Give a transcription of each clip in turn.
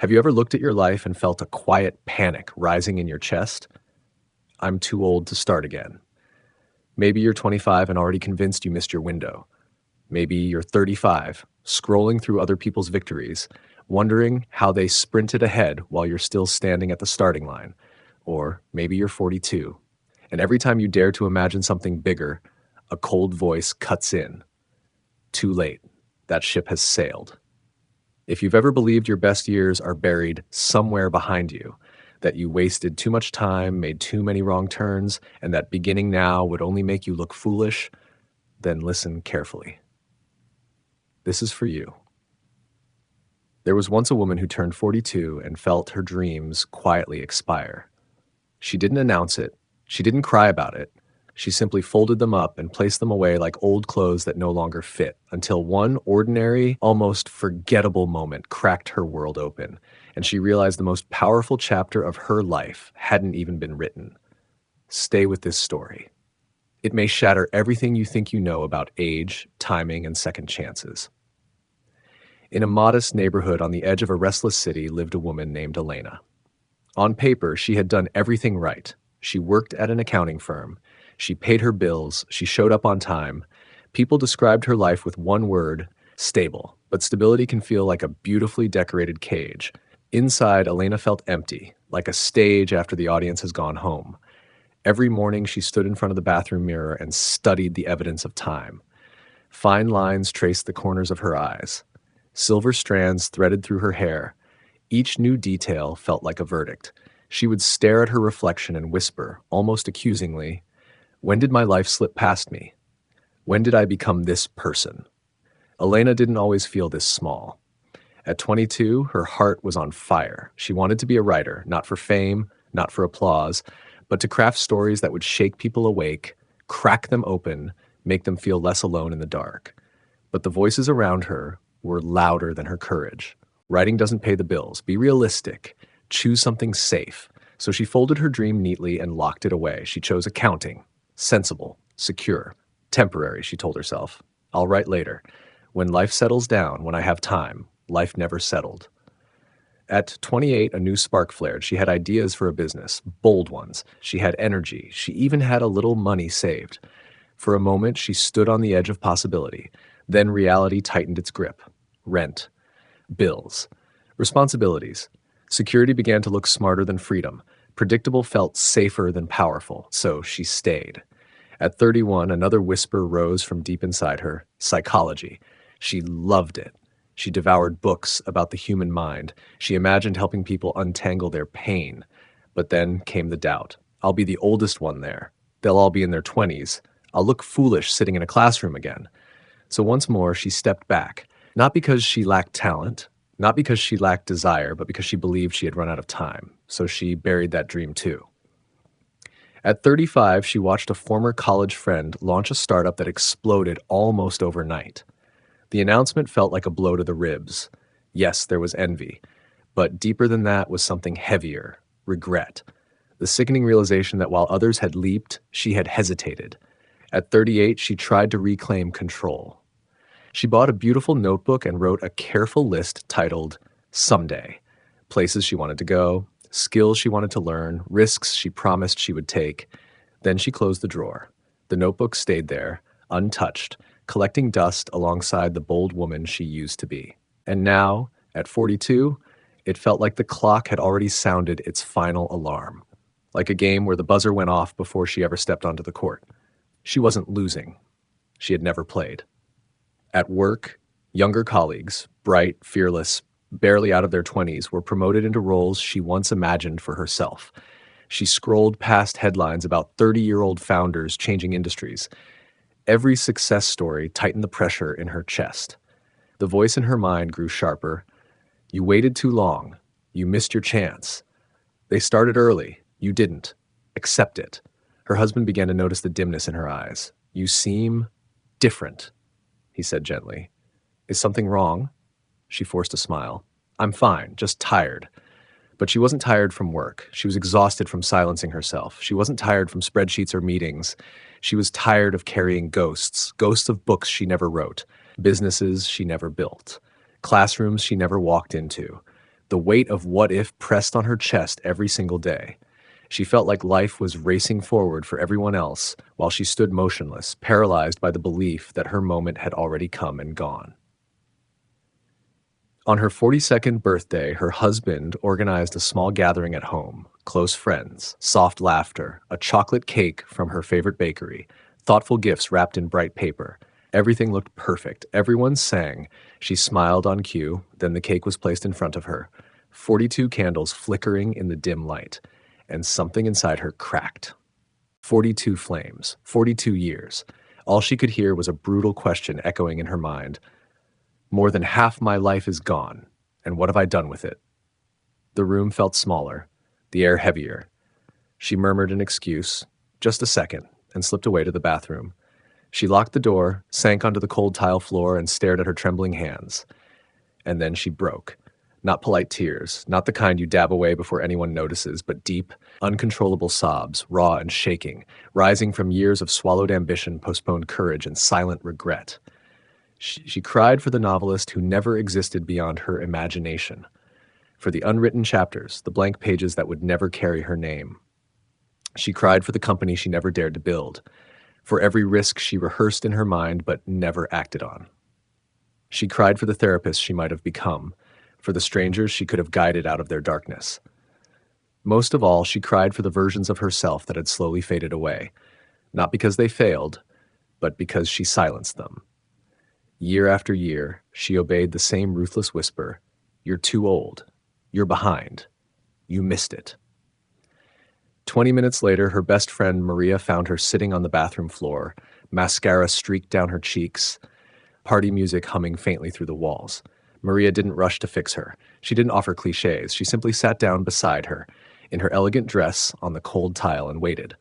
Have you ever looked at your life and felt a quiet panic rising in your chest? I'm too old to start again. Maybe you're 25 and already convinced you missed your window. Maybe you're 35, scrolling through other people's victories, wondering how they sprinted ahead while you're still standing at the starting line. Or maybe you're 42, and every time you dare to imagine something bigger, a cold voice cuts in. Too late. That ship has sailed. If you've ever believed your best years are buried somewhere behind you, that you wasted too much time, made too many wrong turns, and that beginning now would only make you look foolish, then listen carefully. This is for you. There was once a woman who turned 42 and felt her dreams quietly expire. She didn't announce it. She didn't cry about it. She simply folded them up and placed them away like old clothes that no longer fit, until one ordinary, almost forgettable moment cracked her world open, and she realized the most powerful chapter of her life hadn't even been written. Stay with this story. It may shatter everything you think you know about age, timing, and second chances. In a modest neighborhood on the edge of a restless city lived a woman named Elena. On paper, she had done everything right. She worked at an accounting firm. She paid her bills. She showed up on time. People described her life with one word: stable. But stability can feel like a beautifully decorated cage. Inside, Elena felt empty, like a stage after the audience has gone home. Every morning, she stood in front of the bathroom mirror and studied the evidence of time. Fine lines traced the corners of her eyes. Silver strands threaded through her hair. Each new detail felt like a verdict. She would stare at her reflection and whisper, almost accusingly, "When did my life slip past me? When did I become this person?" Elena didn't always feel this small. At 22, her heart was on fire. She wanted to be a writer, not for fame, not for applause, but to craft stories that would shake people awake, crack them open, make them feel less alone in the dark. But the voices around her were louder than her courage. Writing doesn't pay the bills. Be realistic. Choose something safe. So she folded her dream neatly and locked it away. She chose accounting. Sensible, secure, temporary, she told herself. I'll write later. When life settles down, when I have time. Life never settled. At 28, a new spark flared. She had ideas for a business, bold ones. She had energy. She even had a little money saved. For a moment, she stood on the edge of possibility. Then reality tightened its grip. Rent. Bills. Responsibilities. Security began to look smarter than freedom. Predictable felt safer than powerful. So she stayed. At 31, another whisper rose from deep inside her: psychology. She loved it. She devoured books about the human mind. She imagined helping people untangle their pain. But then came the doubt. I'll be the oldest one there. They'll all be in their 20s. I'll look foolish sitting in a classroom again. So once more, she stepped back, not because she lacked talent, not because she lacked desire, but because she believed she had run out of time. So she buried that dream too. At 35, she watched a former college friend launch a startup that exploded almost overnight. The announcement felt like a blow to the ribs. Yes, there was envy, but deeper than that was something heavier: regret. The sickening realization that while others had leaped, she had hesitated. At 38, she tried to reclaim control. She bought a beautiful notebook and wrote a careful list titled Someday. Places she wanted to go, skills she wanted to learn, risks she promised she would take. Then she closed the drawer. The notebook stayed there, untouched, collecting dust alongside the bold woman she used to be. And now, at 42, it felt like the clock had already sounded its final alarm, like a game where the buzzer went off before she ever stepped onto the court. She wasn't losing. She had never played. At work, younger colleagues, bright, fearless, barely out of their 20s, were promoted into roles she once imagined for herself. She scrolled past headlines about 30-year-old founders changing industries. Every success story tightened the pressure in her chest. The voice in her mind grew sharper. You waited too long. You missed your chance. They started early. You didn't. Accept it. Her husband began to notice the dimness in her eyes. You seem different, he said gently. Is something wrong? She forced a smile. I'm fine, just tired. But she wasn't tired from work. She was exhausted from silencing herself. She wasn't tired from spreadsheets or meetings. She was tired of carrying ghosts of books she never wrote, businesses she never built, classrooms she never walked into, The weight of what if pressed on her chest every single day. She felt like life was racing forward for everyone else while she stood motionless, paralyzed by the belief that her moment had already come and gone. On her 42nd birthday, her husband organized a small gathering at home, close friends, soft laughter, a chocolate cake from her favorite bakery, thoughtful gifts wrapped in bright paper. Everything looked perfect. Everyone sang. She smiled on cue, then the cake was placed in front of her, 42 candles flickering in the dim light, and something inside her cracked. 42 flames, 42 years. All she could hear was a brutal question echoing in her mind. More than half my life is gone, and what have I done with it? The room felt smaller, the air heavier. She murmured an excuse, just a second, and slipped away to the bathroom. She locked the door, sank onto the cold tile floor, and stared at her trembling hands. And then she broke. Not polite tears, not the kind you dab away before anyone notices, but deep, uncontrollable sobs, raw and shaking, rising from years of swallowed ambition, postponed courage, and silent regret. She cried for the novelist who never existed beyond her imagination, for the unwritten chapters, the blank pages that would never carry her name. She cried for the company she never dared to build, for every risk she rehearsed in her mind but never acted on. She cried for the therapist she might have become, for the strangers she could have guided out of their darkness. Most of all, she cried for the versions of herself that had slowly faded away, not because they failed, but because she silenced them. Year after year, she obeyed the same ruthless whisper, "You're too old. You're behind. You missed it." 20 minutes later, her best friend Maria found her sitting on the bathroom floor, mascara streaked down her cheeks, party music humming faintly through the walls. Maria didn't rush to fix her. She didn't offer cliches. She simply sat down beside her, in her elegant dress on the cold tile, and waited,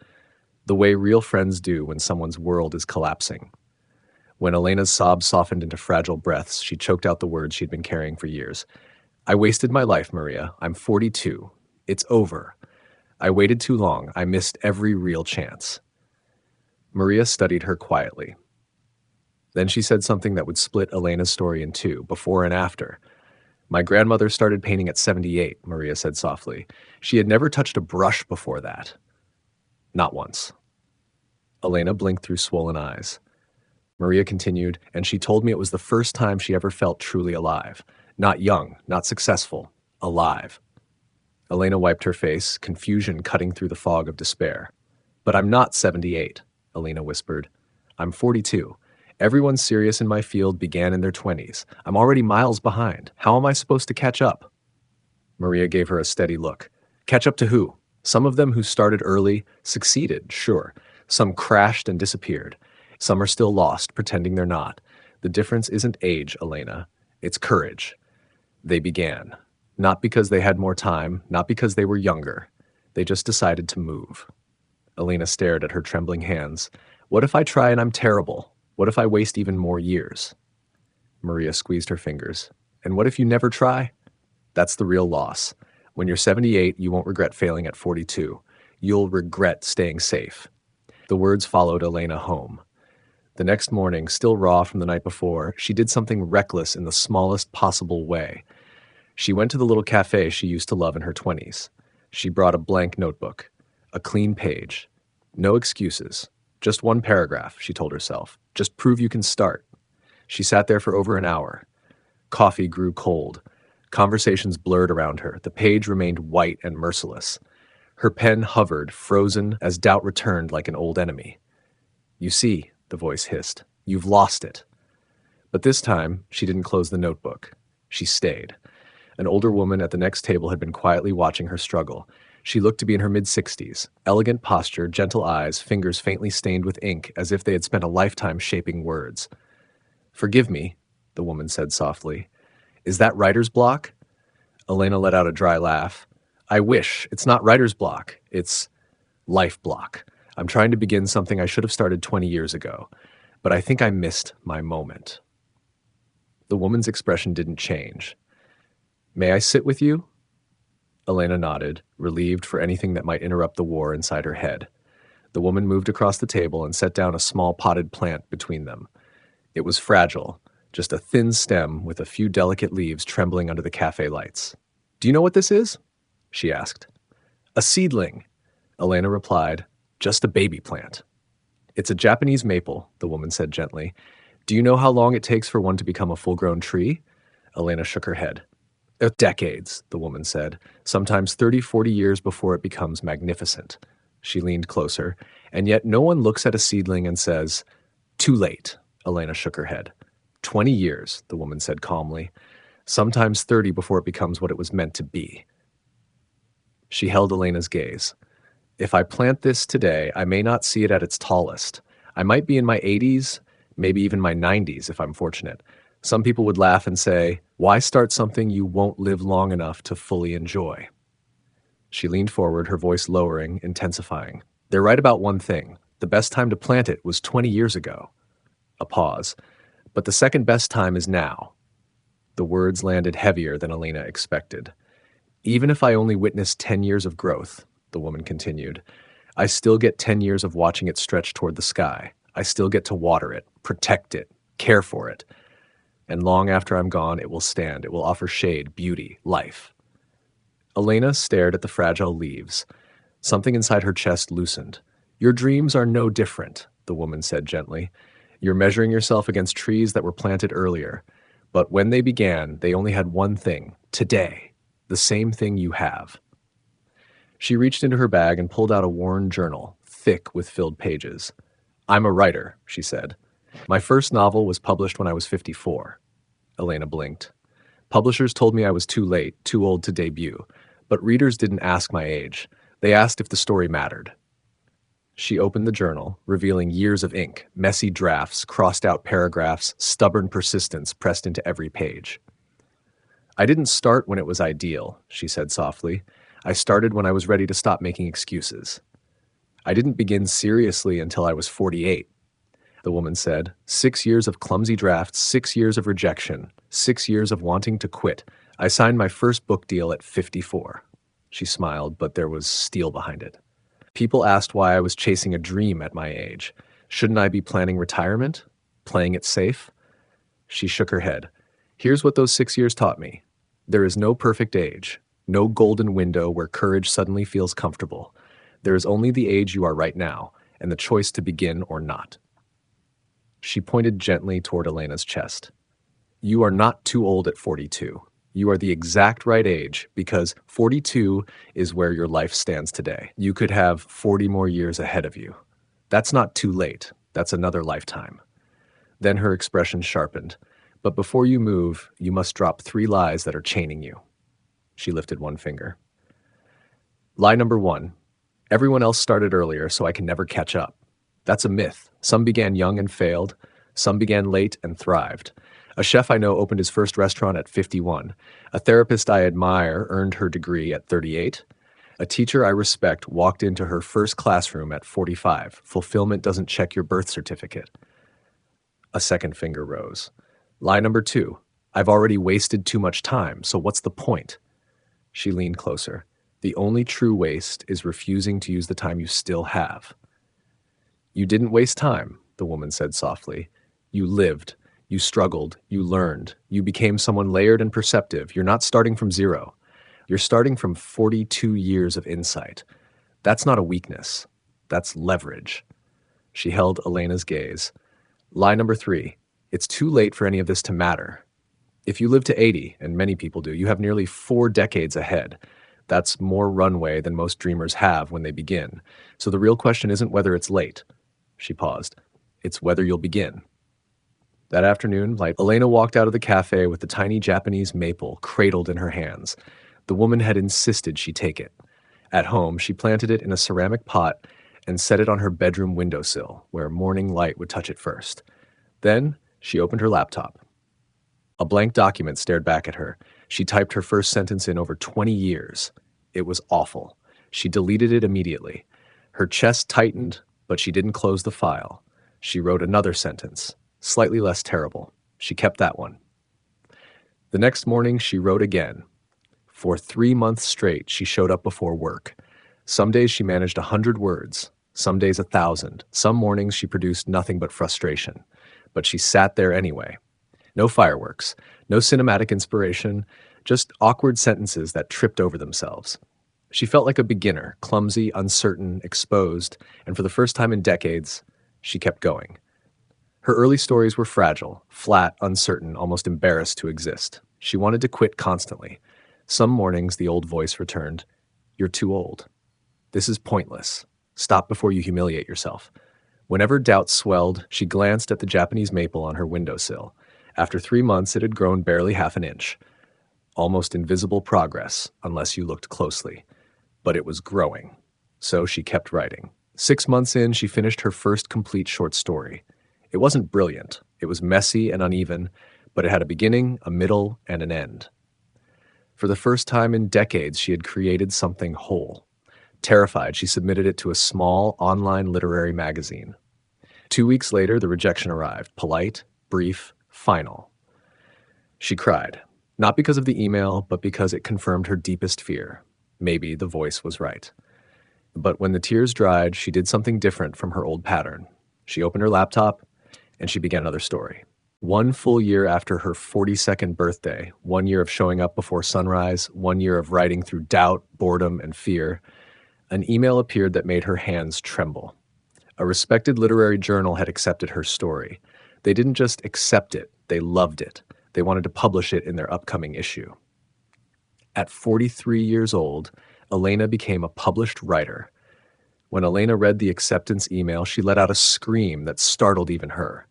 the way real friends do when someone's world is collapsing. When Elena's sobs softened into fragile breaths, she choked out the words she'd been carrying for years. "I wasted my life, Maria. I'm 42. It's over. I waited too long. I missed every real chance." Maria studied her quietly. Then she said something that would split Elena's story in two, before and after. "My grandmother started painting at 78, Maria said softly. She had never touched a brush before that. Not once. Elena blinked through swollen eyes. Maria continued, and she told me it was the first time she ever felt truly alive. Not young, not successful, alive. Elena wiped her face, confusion cutting through the fog of despair. "But I'm not 78, Elena whispered. "I'm 42. Everyone serious in my field began in their 20s. I'm already miles behind. How am I supposed to catch up?" Maria gave her a steady look. "Catch up to who? Some of them who started early succeeded, sure. Some crashed and disappeared. Some are still lost, pretending they're not. The difference isn't age, Elena. It's courage. They began. Not because they had more time, not because they were younger. They just decided to move." Elena stared at her trembling hands. "What if I try and I'm terrible? What if I waste even more years?" Maria squeezed her fingers. "And what if you never try? That's the real loss. When you're 78, you won't regret failing at 42. You'll regret staying safe." The words followed Elena home. The next morning, still raw from the night before, she did something reckless in the smallest possible way. She went to the little cafe she used to love in her 20s. She brought a blank notebook, a clean page. No excuses. Just one paragraph, she told herself. Just prove you can start. She sat there for over an hour. Coffee grew cold. Conversations blurred around her. The page remained white and merciless. Her pen hovered, frozen, as doubt returned like an old enemy. "You see," the voice hissed, "you've lost it." But this time, she didn't close the notebook. She stayed. An older woman at the next table had been quietly watching her struggle. She looked to be in her mid-60s, elegant posture, gentle eyes, fingers faintly stained with ink, as if they had spent a lifetime shaping words. "Forgive me," the woman said softly. "Is that writer's block?" Elena let out a dry laugh. "I wish. It's not writer's block. It's life block. I'm trying to begin something I should have started 20 years ago, but I think I missed my moment." The woman's expression didn't change. "May I sit with you?" Elena nodded, relieved for anything that might interrupt the war inside her head. The woman moved across the table and set down a small potted plant between them. It was fragile, just a thin stem with a few delicate leaves trembling under the cafe lights. Do you know what this is? She asked. A seedling, Elena replied. Just a baby plant. It's a Japanese maple, the woman said gently. Do you know how long it takes for one to become a full-grown tree? Elena shook her head. Decades, the woman said, sometimes 30, 40 years before it becomes magnificent. She leaned closer, and yet no one looks at a seedling and says, too late, Elena shook her head. 20 years, the woman said calmly, sometimes 30 before it becomes what it was meant to be. She held Elena's gaze. If I plant this today, I may not see it at its tallest. I might be in my 80s, maybe even my 90s if I'm fortunate. Some people would laugh and say, why start something you won't live long enough to fully enjoy? She leaned forward, her voice lowering, intensifying. They're right about one thing. The best time to plant it was 20 years ago. A pause. But the second best time is now. The words landed heavier than Elena expected. Even if I only witnessed 10 years of growth, the woman continued, I still get 10 years of watching it stretch toward the sky. I still get to water it, protect it, care for it. And long after I'm gone, it will stand. It will offer shade, beauty, life. Elena stared at the fragile leaves. Something inside her chest loosened. Your dreams are no different, the woman said gently. You're measuring yourself against trees that were planted earlier. But when they began, they only had one thing, today, the same thing you have. She reached into her bag and pulled out a worn journal, thick with filled pages. I'm a writer, she said. My first novel was published when I was 54. Elena blinked. Publishers told me I was too late, too old to debut, but readers didn't ask my age. They asked if the story mattered. She opened the journal, revealing years of ink, messy drafts, crossed-out paragraphs, stubborn persistence pressed into every page. I didn't start when it was ideal, she said softly. I started when I was ready to stop making excuses. I didn't begin seriously until I was 48. The woman said, 6 years of clumsy drafts, 6 years of rejection, 6 years of wanting to quit. I signed my first book deal at 54. She smiled, but there was steel behind it. People asked why I was chasing a dream at my age. Shouldn't I be planning retirement? Playing it safe? She shook her head. Here's what those 6 years taught me. There is no perfect age, no golden window where courage suddenly feels comfortable. There is only the age you are right now, and the choice to begin or not. She pointed gently toward Elena's chest. You are not too old at 42. You are the exact right age because 42 is where your life stands today. You could have 40 more years ahead of you. That's not too late. That's another lifetime. Then her expression sharpened. But before you move, you must drop 3 lies that are chaining you. She lifted one finger. Lie number 1. Everyone else started earlier, so I can never catch up. That's a myth. Some began young and failed. Some began late and thrived. A chef I know opened his first restaurant at 51. A therapist I admire earned her degree at 38. A teacher I respect walked into her first classroom at 45. Fulfillment doesn't check your birth certificate. A second finger rose. Lie number 2. I've already wasted too much time, so what's the point? She leaned closer. The only true waste is refusing to use the time you still have. You didn't waste time, the woman said softly. You lived. You struggled. You learned. You became someone layered and perceptive. You're not starting from zero. You're starting from 42 years of insight. That's not a weakness. That's leverage. She held Elena's gaze. Lie number 3. It's too late for any of this to matter. If you live to 80, and many people do, you have nearly 4 decades ahead. That's more runway than most dreamers have when they begin. So the real question isn't whether it's late. She paused. It's whether you'll begin. That afternoon, Elena walked out of the cafe with the tiny Japanese maple cradled in her hands. The woman had insisted she take it. At home, she planted it in a ceramic pot and set it on her bedroom windowsill, where morning light would touch it first. Then, she opened her laptop. A blank document stared back at her. She typed her first sentence in over 20 years. It was awful. She deleted it immediately. Her chest tightened, but she didn't close the file. She wrote another sentence, slightly less terrible. She kept that one. The next morning, she wrote again. For 3 months straight, she showed up before work. Some days she managed 100 words, some days 1,000. Some mornings she produced nothing but frustration. But she sat there anyway. No fireworks, no cinematic inspiration, just awkward sentences that tripped over themselves. She felt like a beginner, clumsy, uncertain, exposed, and for the first time in decades, she kept going. Her early stories were fragile, flat, uncertain, almost embarrassed to exist. She wanted to quit constantly. Some mornings, the old voice returned, "You're too old. This is pointless. Stop before you humiliate yourself." Whenever doubt swelled, she glanced at the Japanese maple on her windowsill. After 3 months, it had grown barely half an inch. Almost invisible progress, unless you looked closely. But it was growing. So she kept writing. 6 months in, she finished her first complete short story. It wasn't brilliant. It was messy and uneven, but it had a beginning, a middle, and an end. For the first time in decades, she had created something whole. Terrified, she submitted it to a small, online literary magazine. 2 weeks later, the rejection arrived, polite, brief, final. She cried, not because of the email, but because it confirmed her deepest fear. Maybe the voice was right. But when the tears dried, she did something different from her old pattern. She opened her laptop, and she began another story. 1 full year after her 42nd birthday, 1 year of showing up before sunrise, 1 year of writing through doubt, boredom, and fear, an email appeared that made her hands tremble. A respected literary journal had accepted her story. They didn't just accept it, they loved it. They wanted to publish it in their upcoming issue. At 43 years old, Elena became a published writer. When Elena read the acceptance email, she let out a scream that startled even her.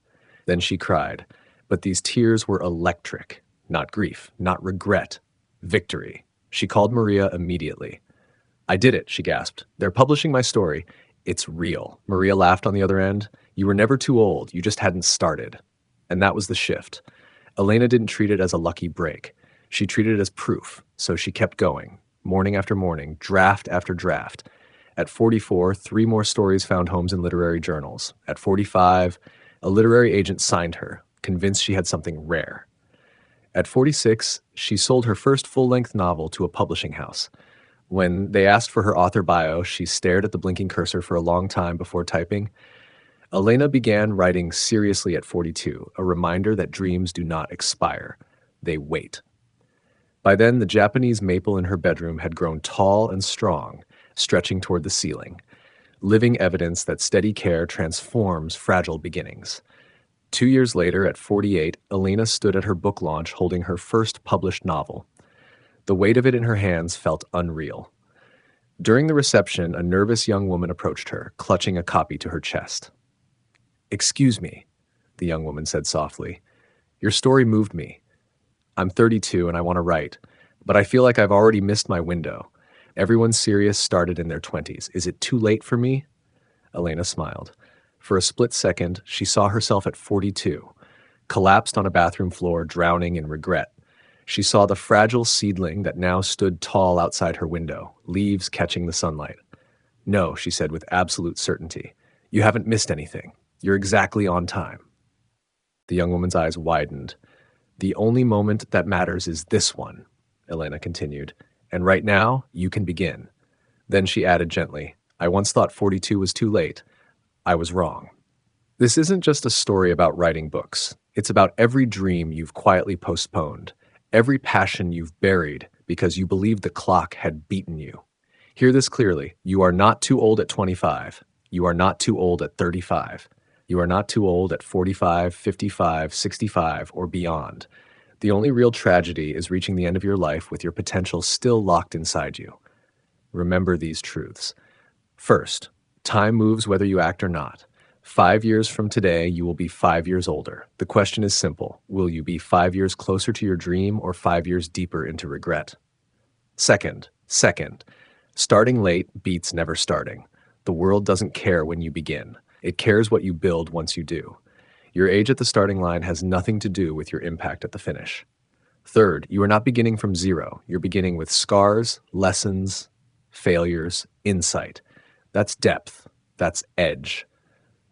Then she cried, but these tears were electric, not grief, not regret, victory. She called Maria immediately. "I did it," she gasped. "They're publishing my story. It's real." Maria laughed on the other end. "You were never too old, you just hadn't started." And that was the shift. Elena didn't treat it as a lucky break. She treated it as proof, so she kept going, morning after morning, draft after draft. At 44, 3 more stories found homes in literary journals. At 45, a literary agent signed her, convinced she had something rare. At 46, she sold her first full-length novel to a publishing house. When they asked for her author bio, she stared at the blinking cursor for a long time before typing. Elena began writing seriously at 42, a reminder that dreams do not expire. They wait. By then, the Japanese maple in her bedroom had grown tall and strong, stretching toward the ceiling, living evidence that steady care transforms fragile beginnings. 2 years later, at 48, Elena stood at her book launch holding her first published novel. The weight of it in her hands felt unreal. During the reception, a nervous young woman approached her, clutching a copy to her chest. "Excuse me," the young woman said softly. "Your story moved me. I'm 32 and I want to write, but I feel like I've already missed my window. Everyone serious started in their 20s. Is it too late for me?" Elena smiled. For a split second, she saw herself at 42, collapsed on a bathroom floor, drowning in regret. She saw the fragile seedling that now stood tall outside her window, leaves catching the sunlight. "No," she said with absolute certainty. "You haven't missed anything. You're exactly on time." The young woman's eyes widened. "The only moment that matters is this one," Elena continued. "And right now, you can begin." Then she added gently, "I once thought 42 was too late. I was wrong." This isn't just a story about writing books. It's about every dream you've quietly postponed, every passion you've buried because you believed the clock had beaten you. Hear this clearly. You are not too old at 25. You are not too old at 35. You are not too old at 45, 55, 65, or beyond. The only real tragedy is reaching the end of your life with your potential still locked inside you. Remember these truths. First, time moves whether you act or not. 5 years from today, you will be 5 years older. The question is simple. Will you be 5 years closer to your dream or 5 years deeper into regret? Second, starting late beats never starting. The world doesn't care when you begin. It cares what you build once you do. Your age at the starting line has nothing to do with your impact at the finish. Third, you are not beginning from zero. You're beginning with scars, lessons, failures, insight. That's depth. That's edge.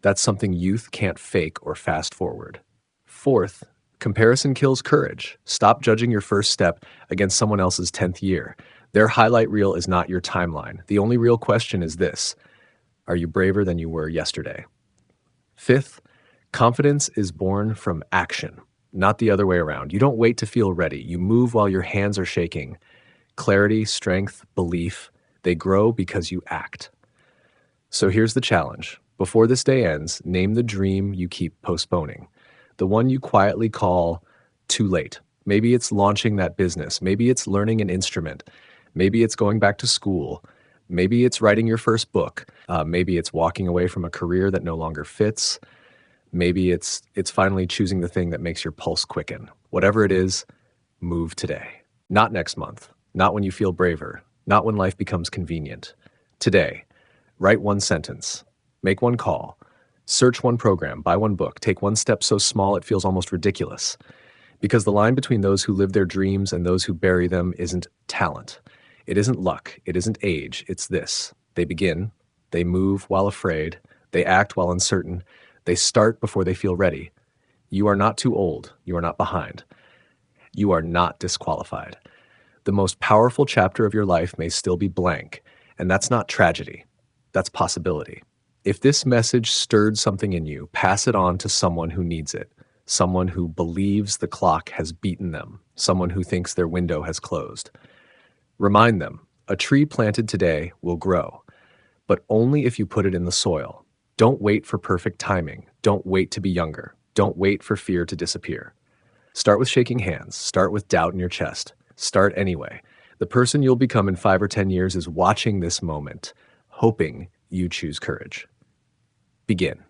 That's something youth can't fake or fast forward. Fourth, comparison kills courage. Stop judging your first step against someone else's 10th year. Their highlight reel is not your timeline. The only real question is this: are you braver than you were yesterday? Fifth, confidence is born from action. not the other way around. You don't wait to feel ready. You move while your hands are shaking. Clarity, strength, belief, they grow because you act. So here's the challenge. Before this day ends, name the dream you keep postponing, the one you quietly call too late. Maybe it's launching that business. Maybe it's learning an instrument. Maybe it's going back to school. Maybe it's writing your first book. Maybe it's walking away from a career that no longer fits. Maybe it's finally choosing the thing that makes your pulse quicken. Whatever it is, move today. Not next month. Not when you feel braver. Not when life becomes convenient. Today. Write one sentence. Make one call. Search one program. Buy one book. Take one step so small it feels almost ridiculous. Because the line between those who live their dreams and those who bury them isn't talent. It isn't luck. It isn't age. It's this. They begin. They move while afraid. They act while uncertain. They start before they feel ready. You are not too old. You are not behind. You are not disqualified. The most powerful chapter of your life may still be blank, and that's not tragedy. That's possibility. If this message stirred something in you, pass it on to someone who needs it, someone who believes the clock has beaten them, someone who thinks their window has closed. Remind them, a tree planted today will grow, but only if you put it in the soil. Don't wait for perfect timing. Don't wait to be younger. Don't wait for fear to disappear. Start with shaking hands. Start with doubt in your chest. Start anyway. The person you'll become in 5 or 10 years is watching this moment, hoping you choose courage. Begin.